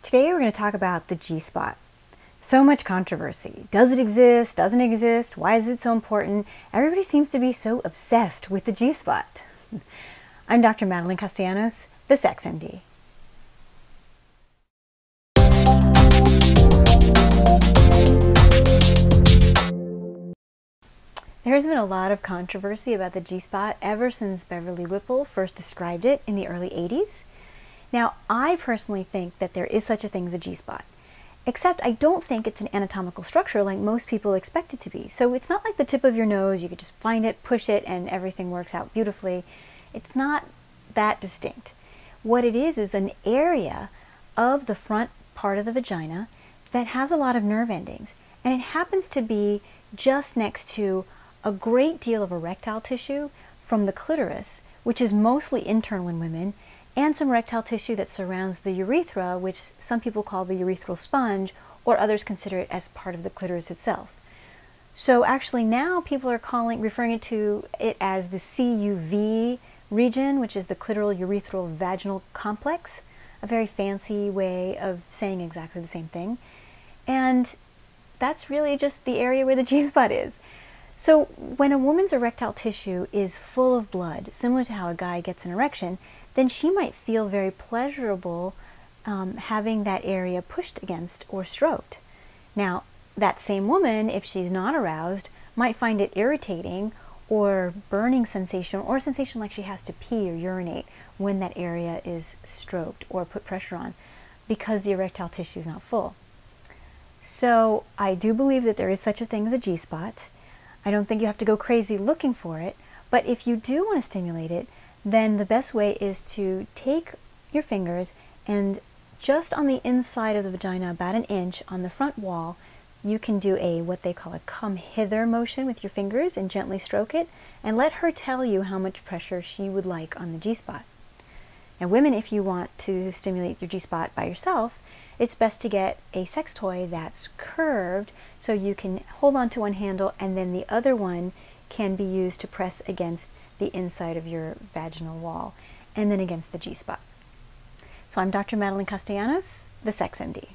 Today we're going to talk about the G-spot. So much controversy. Does it exist? Doesn't it exist? Why is it so important? Everybody seems to be so obsessed with the G-spot. I'm Dr. Madeline Castellanos, the Sex MD. There's been a lot of controversy about the G-spot ever since Beverly Whipple first described it in the early 80s. Now, I personally think that there is such a thing as a G-spot, except I don't think it's an anatomical structure like most people expect it to be. So it's not like the tip of your nose, you could just find it, push it, and everything works out beautifully. It's not that distinct. What it is an area of the front part of the vagina that has a lot of nerve endings, and it happens to be just next to a great deal of erectile tissue from the clitoris, which is mostly internal in women, and some erectile tissue that surrounds the urethra, which some people call the urethral sponge, or others consider it as part of the clitoris itself. So actually now people are referring to it as the CUV region, which is the clitoral urethral vaginal complex, a very fancy way of saying exactly the same thing. And that's really just the area where the G-spot is. So when a woman's erectile tissue is full of blood, similar to how a guy gets an erection, then she might feel very pleasurable having that area pushed against or stroked. Now, that same woman, if she's not aroused, might find it irritating or burning sensation or sensation like she has to pee or urinate when that area is stroked or put pressure on because the erectile tissue is not full. So I do believe that there is such a thing as a G-spot. I don't think you have to go crazy looking for it, but if you do want to stimulate it, then the best way is to take your fingers and just on the inside of the vagina, about an inch on the front wall, you can do what they call a come hither motion with your fingers and gently stroke it, and let her tell you how much pressure she would like on the G-spot. Now women, if you want to stimulate your G-spot by yourself, it's best to get a sex toy that's curved so you can hold on to one handle and then the other one can be used to press against the inside of your vaginal wall and then against the G-spot. So I'm Dr. Madeline Castellanos, the Sex MD.